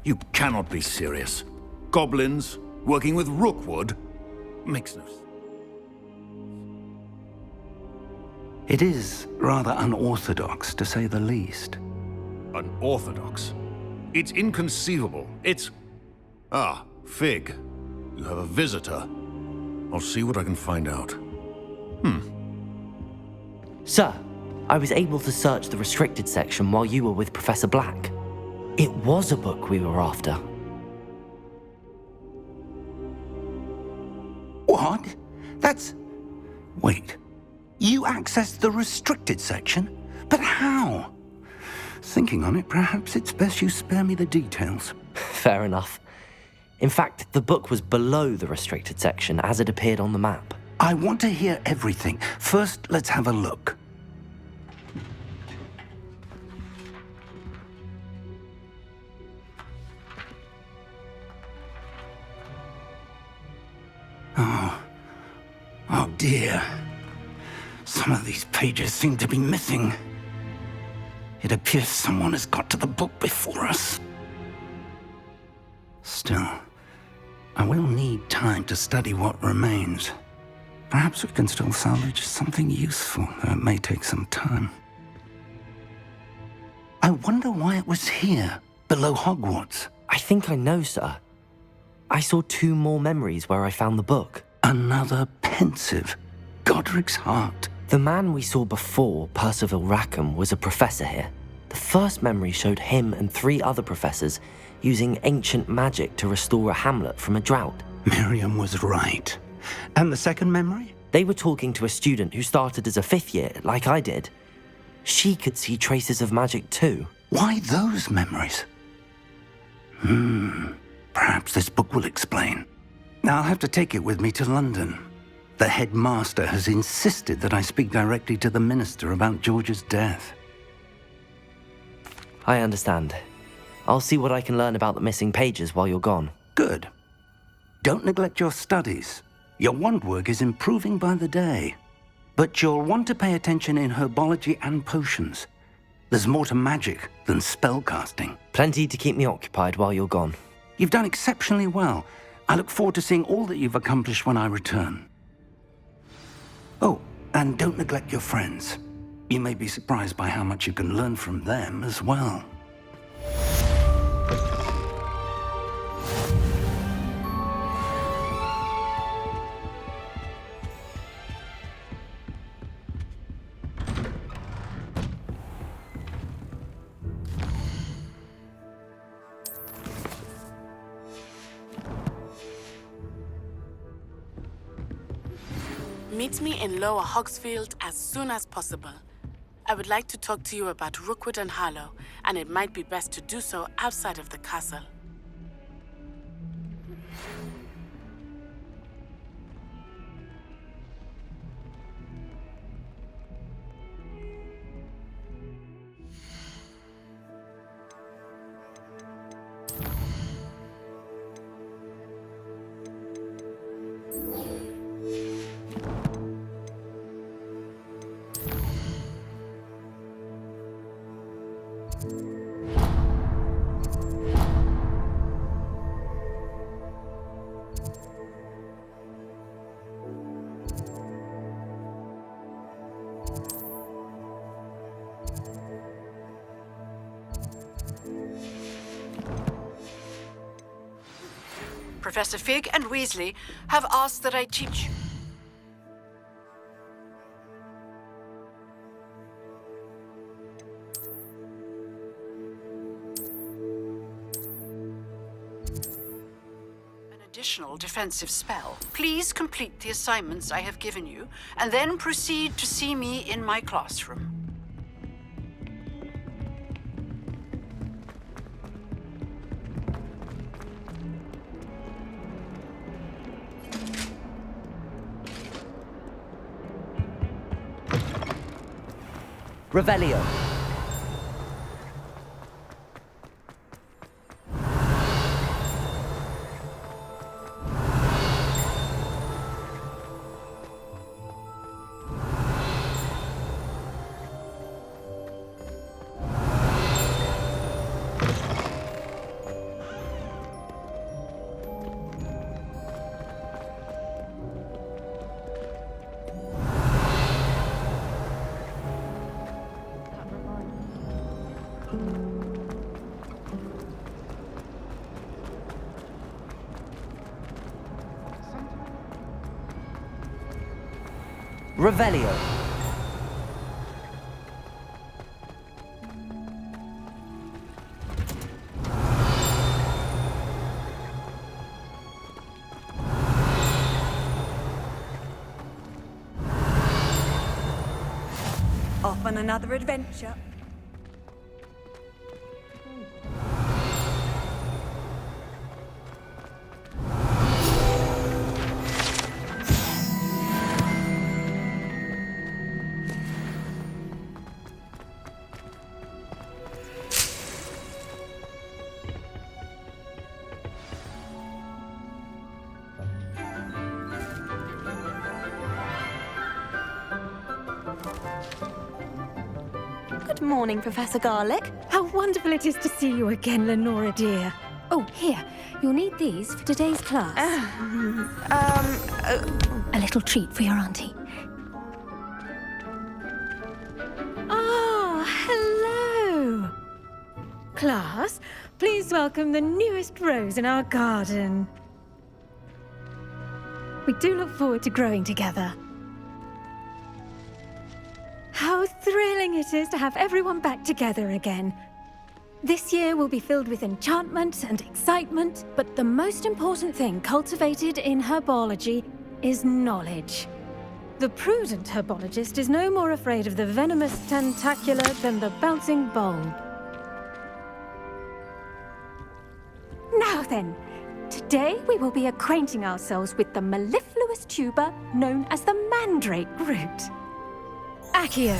You cannot be serious. Goblins working with Rookwood? Makes no sense. It is rather unorthodox, to say the least. Unorthodox? It's inconceivable. It's... Ah, Fig. You have a visitor. I'll see what I can find out. Sir, I was able to search the restricted section while you were with Professor Black. It was a book we were after. What? That's... Wait. You accessed the restricted section? But how? Thinking on it, perhaps it's best you spare me the details. Fair enough. In fact, the book was below the restricted section as it appeared on the map. I want to hear everything. First, let's have a look. Oh dear. Some of these pages seem to be missing. It appears someone has got to the book before us. Still, I will need time to study what remains. Perhaps we can still salvage something useful, though it may take some time. I wonder why it was here, below Hogwarts. I think I know, sir. I saw 2 more memories where I found the book. Another pensive. Godric's heart. The man we saw before, Percival Rackham, was a professor here. The first memory showed him and 3 other professors using ancient magic to restore a hamlet from a drought. Miriam was right. And the second memory? They were talking to a student who started as a 5th year, like I did. She could see traces of magic too. Why those memories? Perhaps this book will explain. I'll have to take it with me to London. The headmaster has insisted that I speak directly to the minister about George's death. I understand. I'll see what I can learn about the missing pages while you're gone. Good. Don't neglect your studies. Your wand work is improving by the day. But you'll want to pay attention in herbology and potions. There's more to magic than spellcasting. Plenty to keep me occupied while you're gone. You've done exceptionally well. I look forward to seeing all that you've accomplished when I return. Oh, and don't neglect your friends. You may be surprised by how much you can learn from them as well. Meet me in Lower Hogsfield as soon as possible. I would like to talk to you about Rookwood and Harlow, and it might be best to do so outside of the castle. Professor Fig and Weasley have asked that I teach you. An additional defensive spell. Please complete the assignments I have given you, and then proceed to see me in my classroom. Revelio. Revelio. Off on another adventure. Good morning, Professor Garlick. How wonderful it is to see you again, Lenora dear. Oh, here. You'll need these for today's class. A little treat for your auntie. Ah, hello. Class, please welcome the newest rose in our garden. We do look forward to growing together. How thrilling it is to have everyone back together again. This year will be filled with enchantment and excitement, but the most important thing cultivated in herbology is knowledge. The prudent herbologist is no more afraid of the venomous tentacula than the bouncing bulb. Now then, today we will be acquainting ourselves with the mellifluous tuber known as the mandrake root. Accio.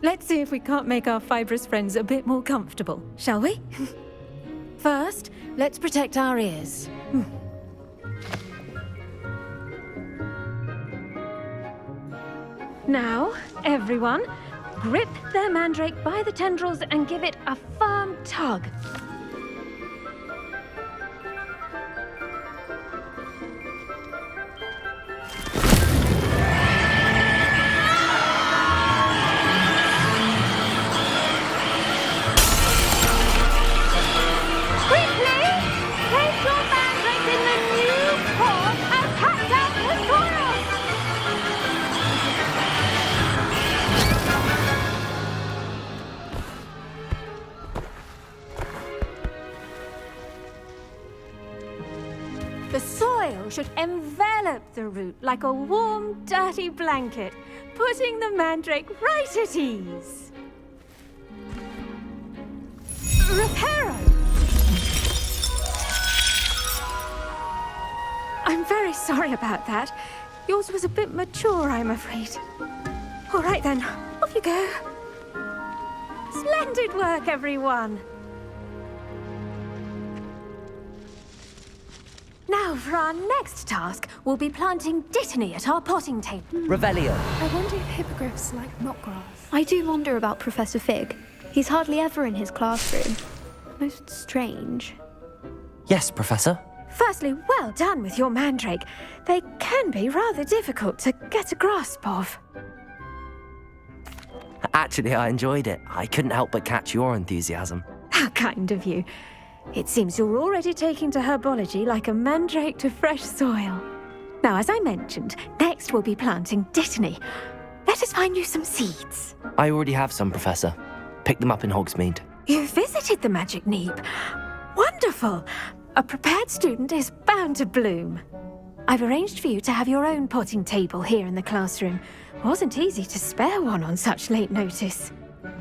Let's see if we can't make our fibrous friends a bit more comfortable, shall we? First, let's protect our ears. Now, everyone, grip their mandrake by the tendrils and give it a firm tug. The soil should envelop the root like a warm, dirty blanket, putting the mandrake right at ease. Reparo! I'm very sorry about that. Yours was a bit mature, I'm afraid. All right then, off you go. Splendid work, everyone! Now, for our next task, we'll be planting dittany at our potting table. Revelio. I wonder if hippogriffs like knotgrass. I do wonder about Professor Fig. He's hardly ever in his classroom. Most strange. Yes, Professor. Firstly, well done with your mandrake. They can be rather difficult to get a grasp of. Actually, I enjoyed it. I couldn't help but catch your enthusiasm. How kind of you. It seems you're already taking to herbology like a mandrake to fresh soil. Now, as I mentioned, next we'll be planting dittany. Let us find you some seeds. I already have some, Professor. Pick them up in Hogsmeade. You visited the Magic Neep. Wonderful. A prepared student is bound to bloom. I've arranged for you to have your own potting table here in the classroom. Wasn't easy to spare one on such late notice.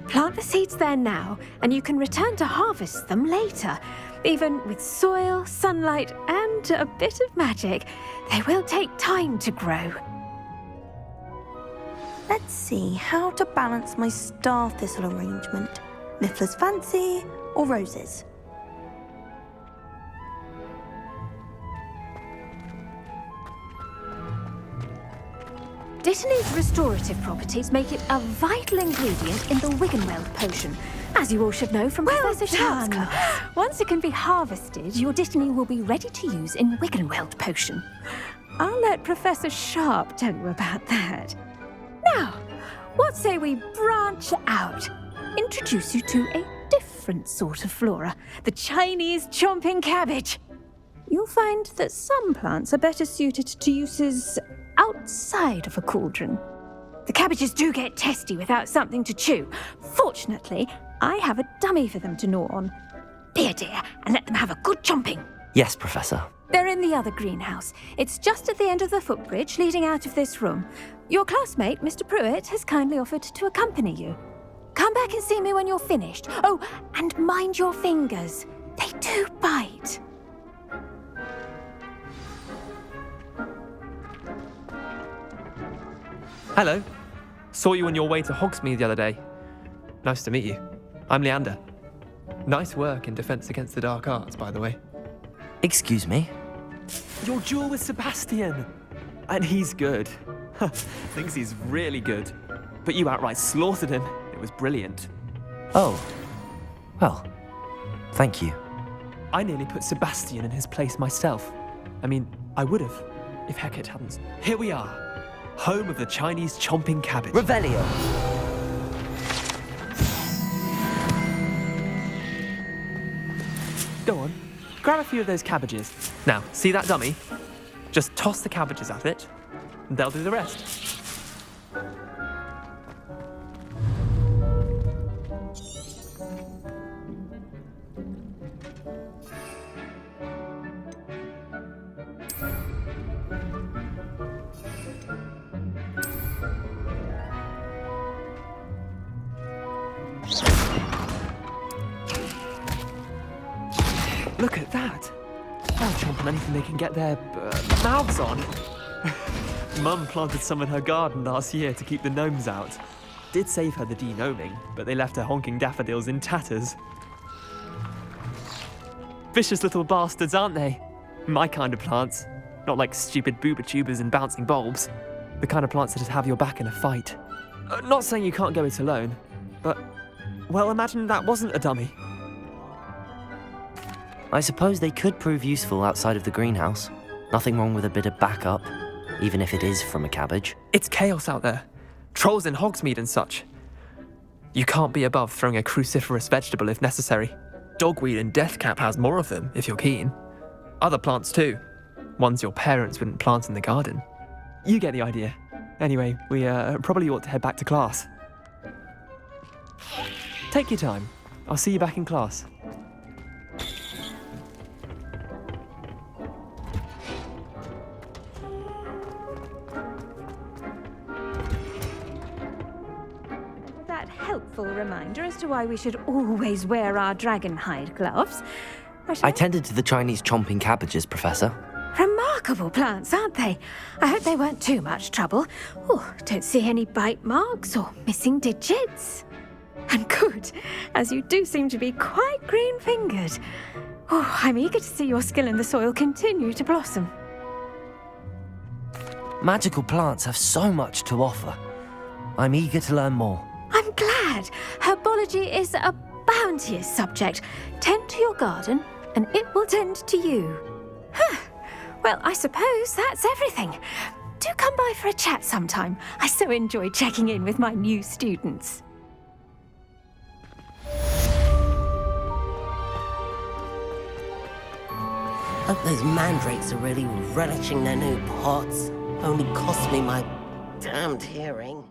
Plant the seeds there now, and you can return to harvest them later. Even with soil, sunlight, and a bit of magic, they will take time to grow. Let's see how to balance my star thistle arrangement. Niffler's fancy or roses? Dittany's restorative properties make it a vital ingredient in the Wiggenweld potion, as you all should know from Professor Sharp's class. Once it can be harvested, your dittany will be ready to use in Wiggenweld potion. I'll let Professor Sharp tell you about that. Now, what say we branch out? Introduce you to a different sort of flora, the Chinese chomping cabbage. You'll find that some plants are better suited to uses outside of a cauldron. The cabbages do get testy without something to chew. Fortunately, I have a dummy for them to gnaw on. Be a dear and let them have a good chomping. Yes, Professor. They're in the other greenhouse. It's just at the end of the footbridge leading out of this room. Your classmate, Mr. Pruitt, has kindly offered to accompany you. Come back and see me when you're finished. Oh, and mind your fingers. They do bite. Hello. Saw you on your way to Hogsmeade the other day. Nice to meet you. I'm Leander. Nice work in Defense Against the Dark Arts, by the way. Excuse me? Your duel with Sebastian! And he's good. Thinks he's really good. But you outright slaughtered him. It was brilliant. Oh. Well, thank you. I nearly put Sebastian in his place myself. I mean, I would have, if Hecate hadn't. Here we are. Home of the Chinese chomping cabbage. Revelio! Go on, grab a few of those cabbages. Now, see that dummy? Just toss the cabbages at it, and they'll do the rest. Look at that! They'll chomp on anything they can get their mouths on. Mum planted some in her garden last year to keep the gnomes out. Did save her the de-gnoming, but they left her honking daffodils in tatters. Vicious little bastards, aren't they? My kind of plants. Not like stupid booba tubers and bouncing bulbs. The kind of plants that just have your back in a fight. Not saying you can't go it alone, but, well, imagine that wasn't a dummy. I suppose they could prove useful outside of the greenhouse. Nothing wrong with a bit of backup, even if it is from a cabbage. It's chaos out there. Trolls in Hogsmeade and such. You can't be above throwing a cruciferous vegetable if necessary. Dogweed and deathcap has more of them, if you're keen. Other plants too. Ones your parents wouldn't plant in the garden. You get the idea. Anyway, we probably ought to head back to class. Take your time. I'll see you back in class. Helpful reminder as to why we should always wear our dragon hide gloves. I tended to the Chinese chomping cabbages, Professor. Remarkable plants, aren't they? I hope they weren't too much trouble. Oh, don't see any bite marks or missing digits. And good, as you do seem to be quite green-fingered. Oh, I'm eager to see your skill in the soil continue to blossom. Magical plants have so much to offer. I'm eager to learn more. I'm glad. Herbology is a bounteous subject. Tend to your garden, and it will tend to you. Huh. Well, I suppose that's everything. Do come by for a chat sometime. I so enjoy checking in with my new students. Hope those mandrakes are really relishing their new pots. Only cost me my damned hearing.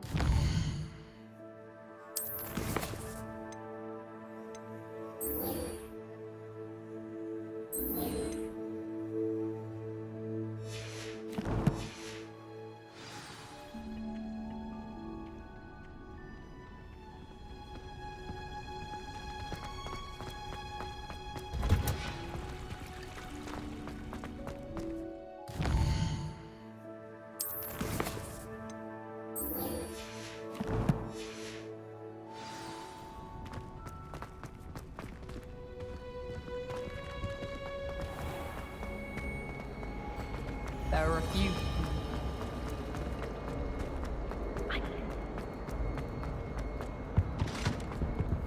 There are a few.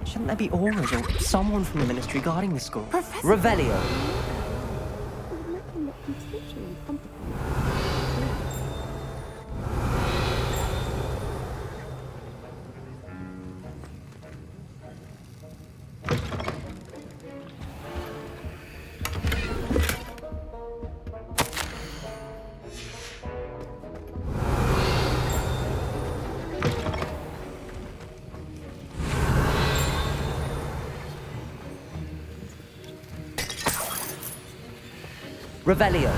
Shouldn't there be auras or someone from the ministry guarding the school? Professor! Revelio! Revelio.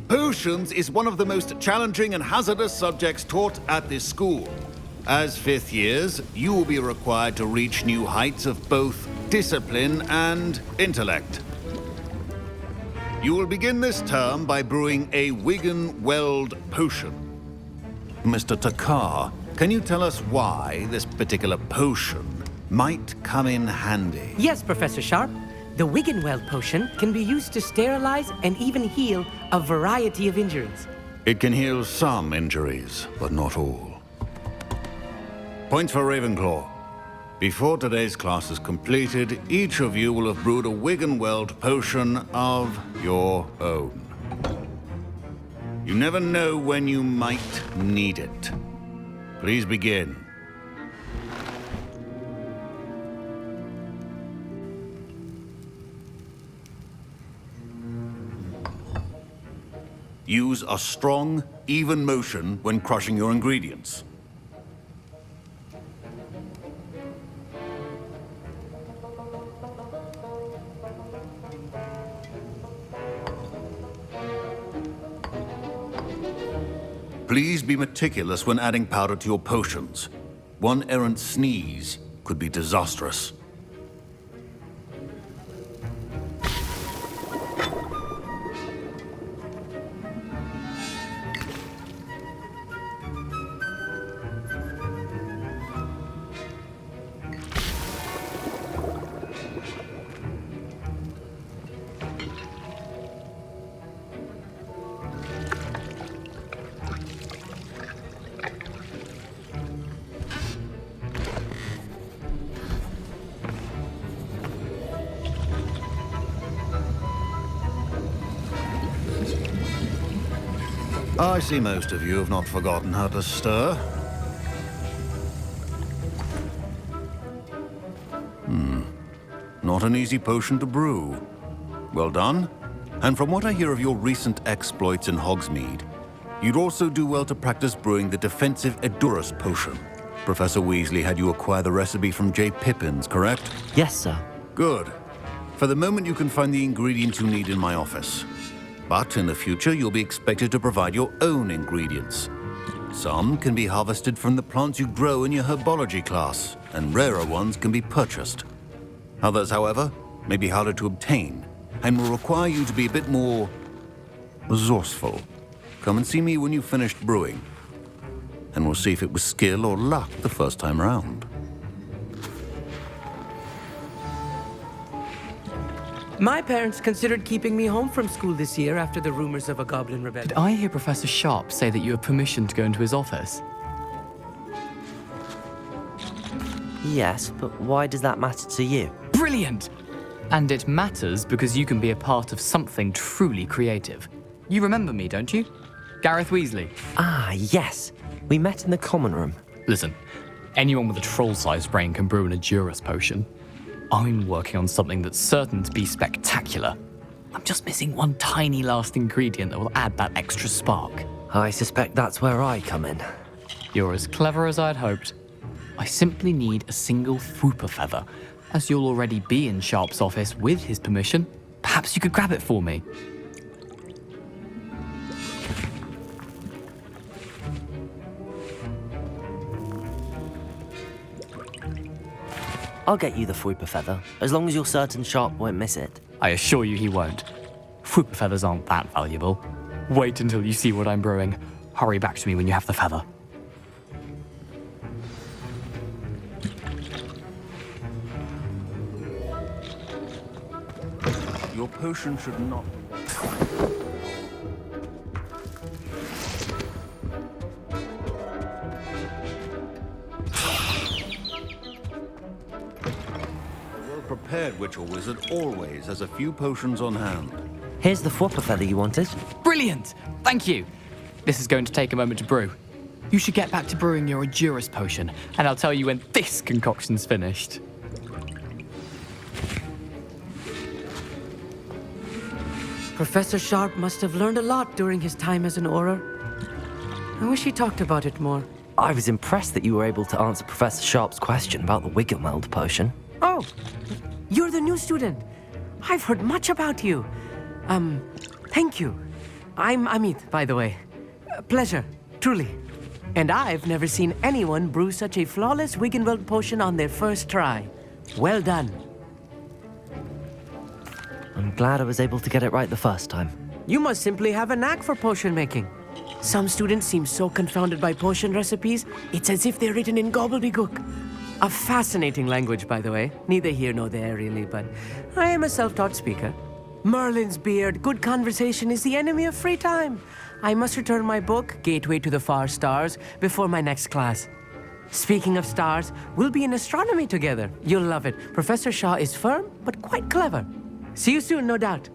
Potions is one of the most challenging and hazardous subjects taught at this school. As fifth years, you will be required to reach new heights of both discipline and intellect. You will begin this term by brewing a Wigan-Weld potion. Mr. Takar, can you tell us why this particular potion might come in handy? Yes, Professor Sharp. The Wigan-Weld potion can be used to sterilize and even heal a variety of injuries. It can heal some injuries, but not all. Points for Ravenclaw. Before today's class is completed, each of you will have brewed a Wigan-Weld potion of your own. You never know when you might need it. Please begin. Use a strong, even motion when crushing your ingredients. Please be meticulous when adding powder to your potions. One errant sneeze could be disastrous. I see most of you have not forgotten how to stir. Not an easy potion to brew. Well done. And from what I hear of your recent exploits in Hogsmeade, you'd also do well to practice brewing the defensive Edurus potion. Professor Weasley had you acquire the recipe from J. Pippins, correct? Yes, sir. Good. For the moment, you can find the ingredients you need in my office. But in the future, you'll be expected to provide your own ingredients. Some can be harvested from the plants you grow in your Herbology class, and rarer ones can be purchased. Others, however, may be harder to obtain, and will require you to be a bit more resourceful. Come and see me when you've finished brewing, and we'll see if it was skill or luck the first time around. My parents considered keeping me home from school this year after the rumors of a goblin rebellion. Did I hear Professor Sharp say that you have permission to go into his office? Yes, but why does that matter to you? Brilliant! And it matters because you can be a part of something truly creative. You remember me, don't you? Gareth Weasley. Ah, yes. We met in the common room. Listen, anyone with a troll-sized brain can brew an Edurus potion. I'm working on something that's certain to be spectacular. I'm just missing one tiny last ingredient that will add that extra spark. I suspect that's where I come in. You're as clever as I'd hoped. I simply need a single Fwooper feather. As you'll already be in Sharp's office with his permission, perhaps you could grab it for me. I'll get you the Fwooper feather, as long as you're certain Sharp won't miss it. I assure you he won't. Fwooper feathers aren't that valuable. Wait until you see what I'm brewing. Hurry back to me when you have the feather. Your potion should not... Prepared witch or wizard always has a few potions on hand. Here's the Fwooper feather you wanted. Brilliant! Thank you! This is going to take a moment to brew. You should get back to brewing your Endurance potion, and I'll tell you when this concoction's finished. Professor Sharp must have learned a lot during his time as an Auror. I wish he talked about it more. I was impressed that you were able to answer Professor Sharp's question about the Wiggenweld potion. Oh, you're the new student. I've heard much about you. Thank you. I'm Amit, by the way. Pleasure, truly. And I've never seen anyone brew such a flawless Wiggenweld potion on their first try. Well done. I'm glad I was able to get it right the first time. You must simply have a knack for potion making. Some students seem so confounded by potion recipes, it's as if they're written in gobbledygook. A fascinating language, by the way. Neither here nor there, really, but I am a self-taught speaker. Merlin's beard, good conversation is the enemy of free time. I must return my book, Gateway to the Far Stars, before my next class. Speaking of stars, we'll be in astronomy together. You'll love it. Professor Shaw is firm, but quite clever. See you soon, no doubt.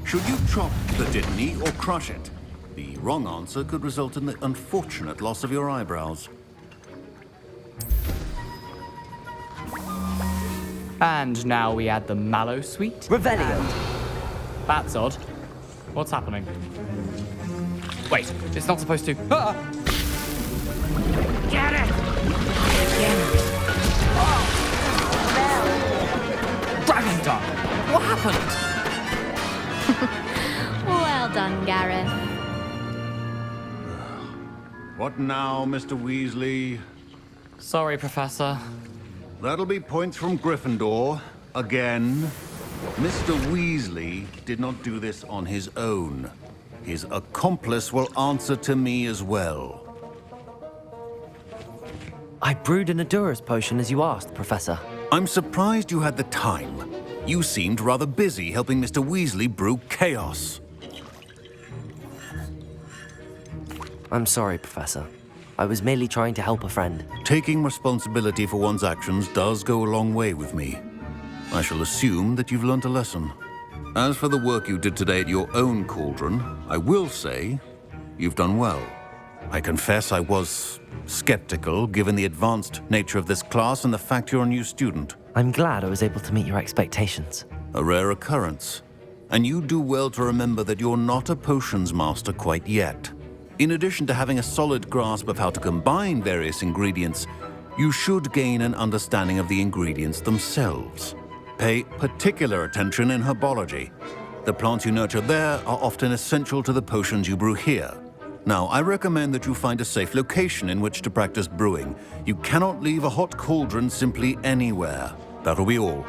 Should you chop the Dittany or crush it? The wrong answer could result in the unfortunate loss of your eyebrows. And now we add the mallow sweet. Revelio. That's odd. What's happening? Wait, it's not supposed to. Ah! Get it! Dragon Dog! What happened? Well done, Gareth. What now, Mr. Weasley? Sorry, Professor. That'll be points from Gryffindor. Again. Mr. Weasley did not do this on his own. His accomplice will answer to me as well. I brewed an Endurance potion as you asked, Professor. I'm surprised you had the time. You seemed rather busy helping Mr. Weasley brew chaos. I'm sorry, Professor. I was merely trying to help a friend. Taking responsibility for one's actions does go a long way with me. I shall assume that you've learnt a lesson. As for the work you did today at your own cauldron, I will say you've done well. I confess I was skeptical, given the advanced nature of this class and the fact you're a new student. I'm glad I was able to meet your expectations. A rare occurrence. And you do well to remember that you're not a potions master quite yet. In addition to having a solid grasp of how to combine various ingredients, you should gain an understanding of the ingredients themselves. Pay particular attention in herbology. The plants you nurture there are often essential to the potions you brew here. Now, I recommend that you find a safe location in which to practice brewing. You cannot leave a hot cauldron simply anywhere. That'll be all.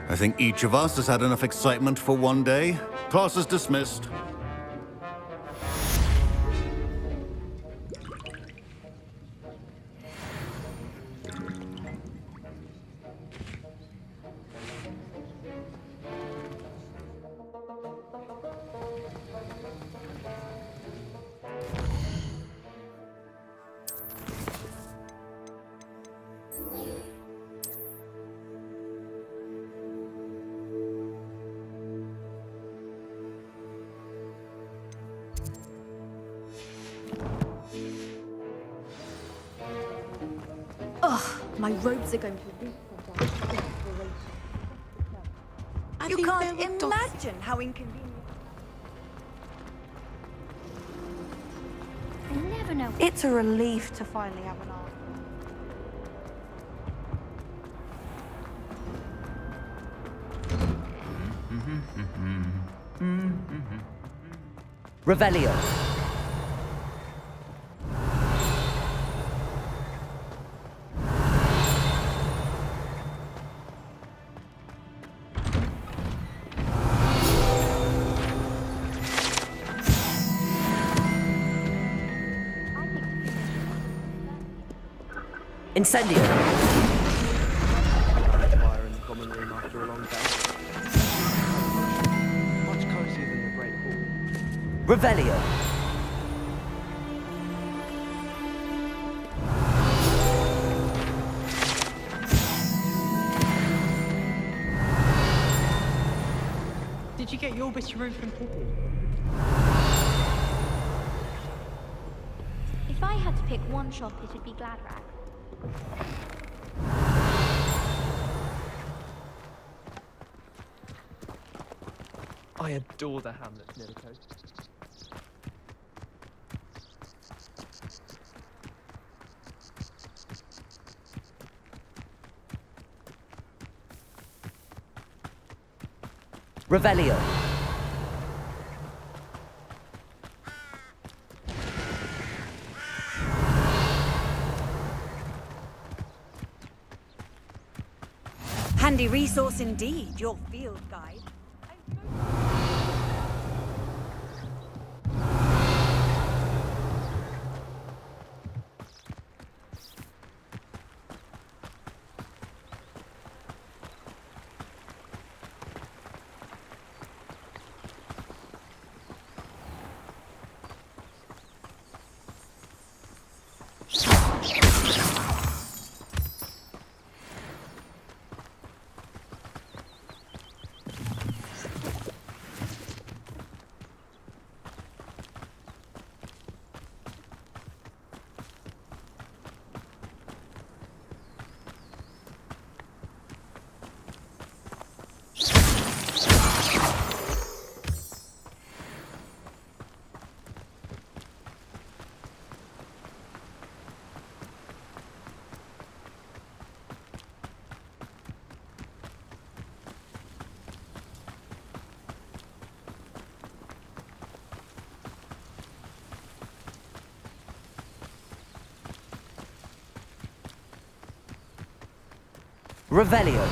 I think each of us has had enough excitement for one day. Class is dismissed. My robes are going to leak from down. You can't imagine how inconvenient. I never know. It's a relief to finally have an answer. Revelio. Incendio. Fire in the common room after a long day. Much cozier than the Great Hall. Revelio. you get your bitcharoo from Pippi? If I had to pick one shop, it'd be Gladrag. I adore the hamlets near the coast. Revelio. Handy resource indeed, your field guide. Revelio.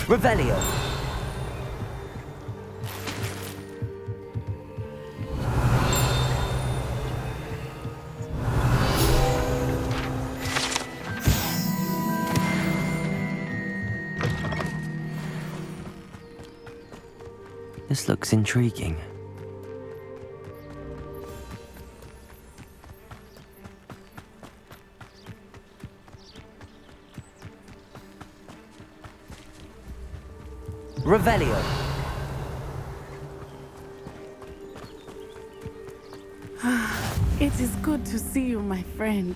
Revelio. This looks intriguing. Revelio. It is good to see you, my friend.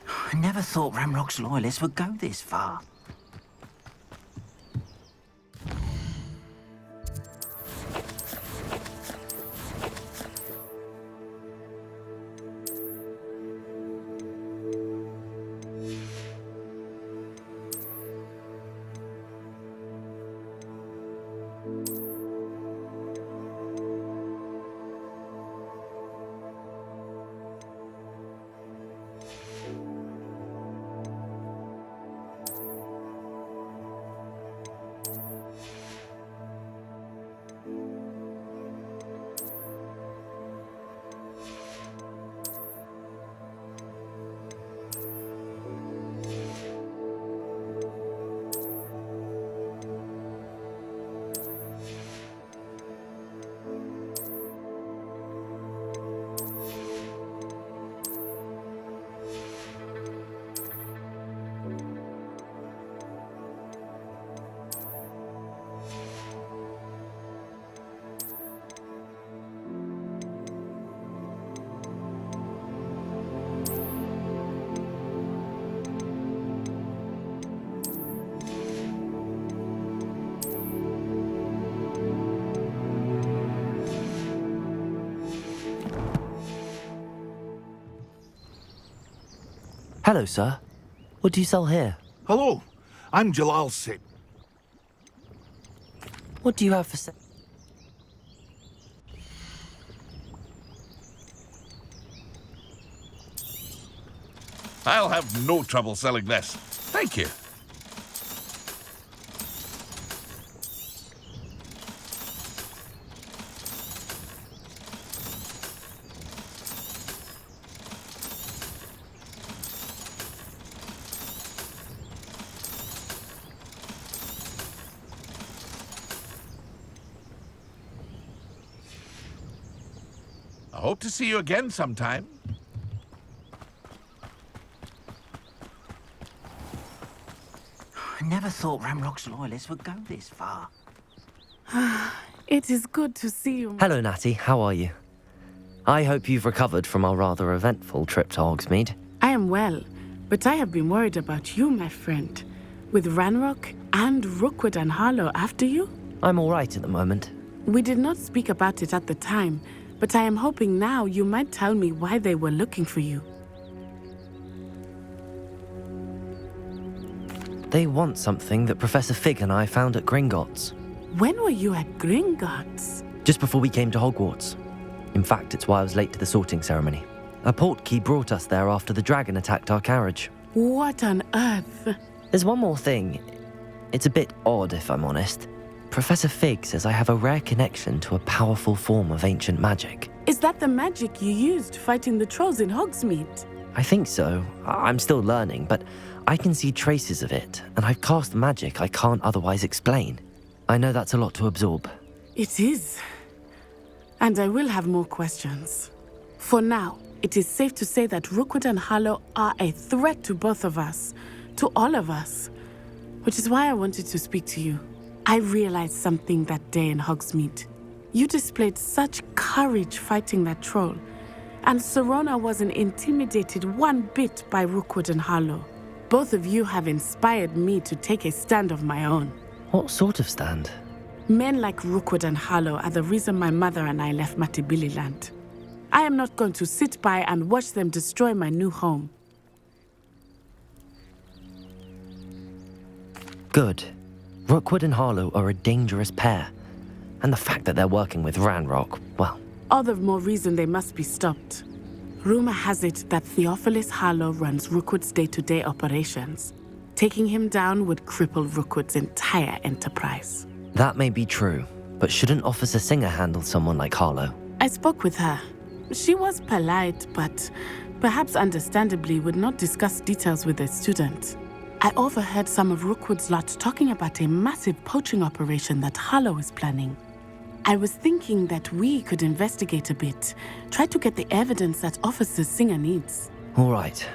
I never thought Ramrock's loyalists would go this far. Hello, sir. What do you sell here? Hello, I'm Jalal Singh. What do you have for sale? I'll have no trouble selling this. Thank you. I hope to see you again sometime. I never thought Ramrock's loyalists would go this far. It is good to see you. Hello, Natty. How are you? I hope you've recovered from our rather eventful trip to Hogsmeade. I am well, but I have been worried about you, my friend. With Ranrock and Rookwood and Harlow after you? I'm all right at the moment. We did not speak about it at the time, but I am hoping now you might tell me why they were looking for you. They want something that Professor Fig and I found at Gringotts. When were you at Gringotts? Just before we came to Hogwarts. In fact, it's why I was late to the sorting ceremony. A portkey brought us there after the dragon attacked our carriage. What on earth? There's one more thing. It's a bit odd, if I'm honest. Professor Fig says I have a rare connection to a powerful form of ancient magic. Is that the magic you used fighting the trolls in Hogsmeade? I think so. I'm still learning, but I can see traces of it, and I've cast magic I can't otherwise explain. I know that's a lot to absorb. It is. And I will have more questions. For now, it is safe to say that Rookwood and Harlow are a threat to both of us, to all of us, which is why I wanted to speak to you. I realized something that day in Hogsmeade. You displayed such courage fighting that troll, and Serona wasn't intimidated one bit by Rookwood and Harlow. Both of you have inspired me to take a stand of my own. What sort of stand? Men like Rookwood and Harlow are the reason my mother and I left Matibili land. I am not going to sit by and watch them destroy my new home. Good. Rookwood and Harlow are a dangerous pair. And the fact that they're working with Ranrock, well... All the more reason they must be stopped. Rumor has it that Theophilus Harlow runs Rookwood's day-to-day operations. Taking him down would cripple Rookwood's entire enterprise. That may be true, but shouldn't Officer Singer handle someone like Harlow? I spoke with her. She was polite, but perhaps understandably would not discuss details with a student. I overheard some of Rookwood's lot talking about a massive poaching operation that Harlow is planning. I was thinking that we could investigate a bit, try to get the evidence that Officer Singer needs. All right,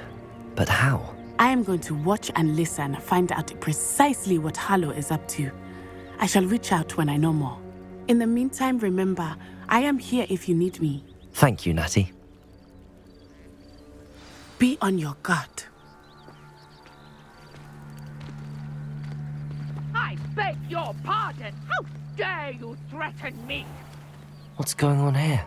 but how? I am going to watch and listen, find out precisely what Harlow is up to. I shall reach out when I know more. In the meantime, remember, I am here if you need me. Thank you, Natty. Be on your guard. I beg your pardon. How dare you threaten me? What's going on here?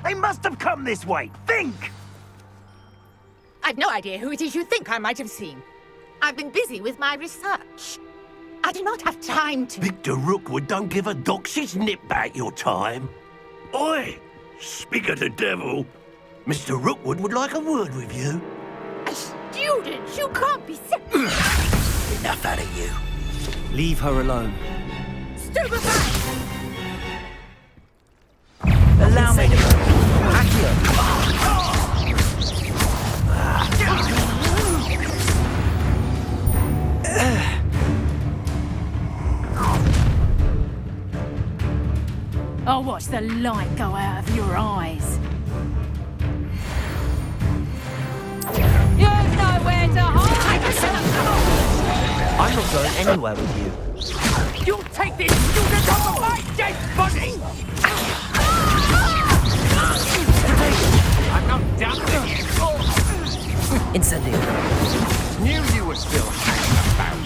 They must have come this way. Think! I've no idea who it is you think I might have seen. I've been busy with my research. I do not have time to... Victor Rookwood don't give a doxy's nip back your time. Oi! Speak of the devil. Mr. Rookwood would like a word with you. A student? You can't be sick. Enough out of you. Leave her alone. Stupefy! Allow me to... I'll watch the light go out of your eyes. You're nowhere to hide! I'm not going anywhere with you. You'll take this student off of my dead body! I'm not done with you! Incendio. Knew you were still hanging about.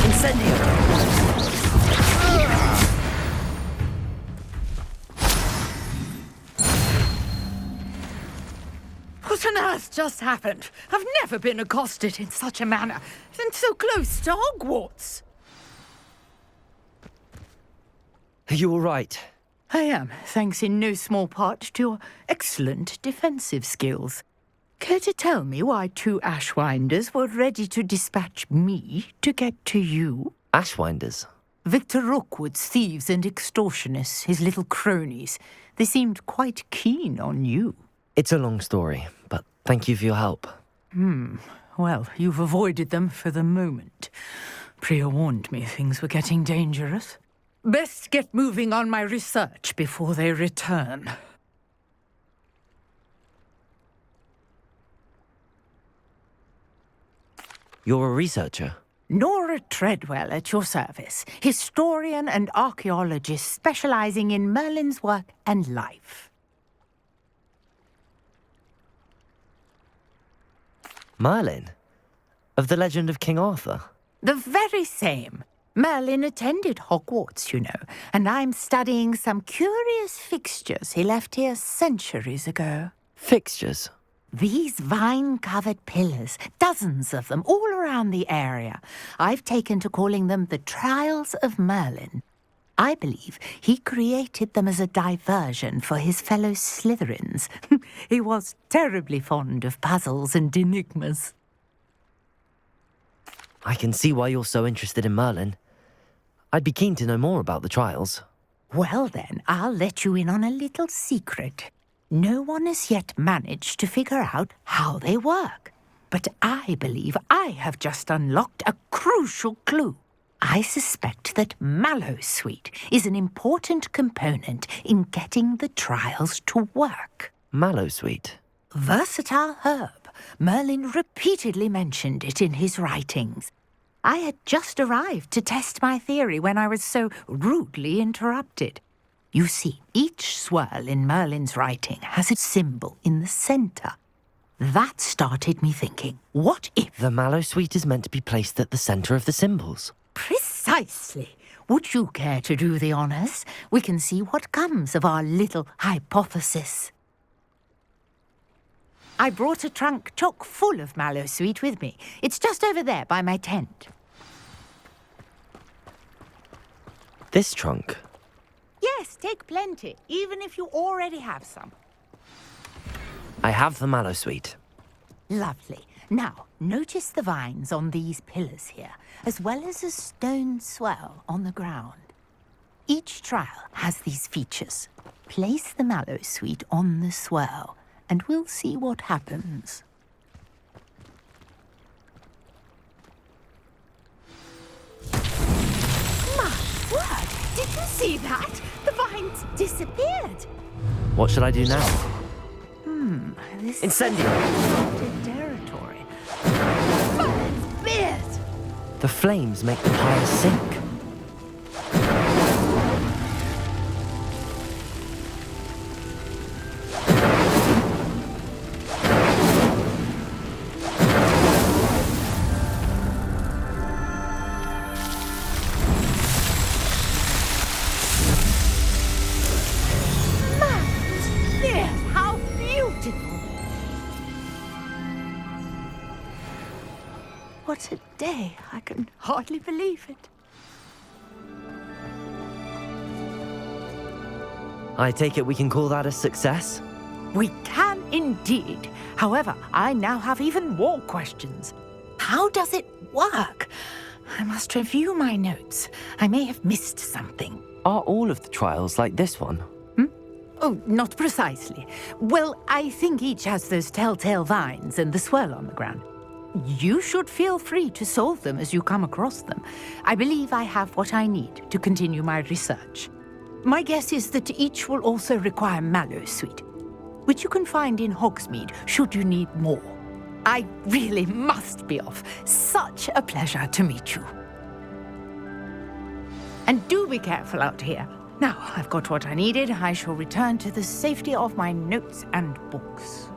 Incendio. What on earth just happened? I've never been accosted in such a manner, and so close to Hogwarts. Are you all right? I am, thanks in no small part to your excellent defensive skills. Care to tell me why 2 Ashwinders were ready to dispatch me to get to you? Ashwinders? Victor Rookwood's thieves and extortionists, his little cronies. They seemed quite keen on you. It's a long story, but thank you for your help. Well, you've avoided them for the moment. Priya warned me things were getting dangerous. Best get moving on my research before they return. You're a researcher? Nora Treadwell at your service, historian and archaeologist specializing in Merlin's work and life. Merlin? Of the legend of King Arthur? The very same. Merlin attended Hogwarts, you know, and I'm studying some curious fixtures he left here centuries ago. Fixtures? These vine-covered pillars, dozens of them, all around the area. I've taken to calling them the Trials of Merlin. I believe he created them as a diversion for his fellow Slytherins. He was terribly fond of puzzles and enigmas. I can see why you're so interested in Merlin. I'd be keen to know more about the trials. Well then, I'll let you in on a little secret. No one has yet managed to figure out how they work. But I believe I have just unlocked a crucial clue. I suspect that Mallowsweet is an important component in getting the trials to work. Mallowsweet? Versatile herb. Merlin repeatedly mentioned it in his writings. I had just arrived to test my theory when I was so rudely interrupted. You see, each swirl in Merlin's writing has a symbol in the centre. That started me thinking, what if... The Mallowsweet is meant to be placed at the centre of the symbols. Precisely. Would you care to do the honours? We can see what comes of our little hypothesis. I brought a trunk chock full of Mallowsweet with me. It's just over there by my tent. This trunk? Yes, take plenty, even if you already have some. I have the Mallowsweet. Lovely. Now, notice the vines on these pillars here, as well as a stone swell on the ground. Each trial has these features. Place the Mallowsweet on the swell, and we'll see what happens. My word! Did you see that? The vines disappeared. What should I do now? This Incendio! is territory. Merlin's beard! The flames make the pyre sink. What a day. I can hardly believe it. I take it we can call that a success? We can indeed. However, I now have even more questions. How does it work? I must review my notes. I may have missed something. Are all of the trials like this one? Oh, not precisely. Well, I think each has those telltale vines and the swirl on the ground. You should feel free to solve them as you come across them. I believe I have what I need to continue my research. My guess is that each will also require Mallowsweet, which you can find in Hogsmeade should you need more. I really must be off. Such a pleasure to meet you. And do be careful out here. Now, I've got what I needed. I shall return to the safety of my notes and books.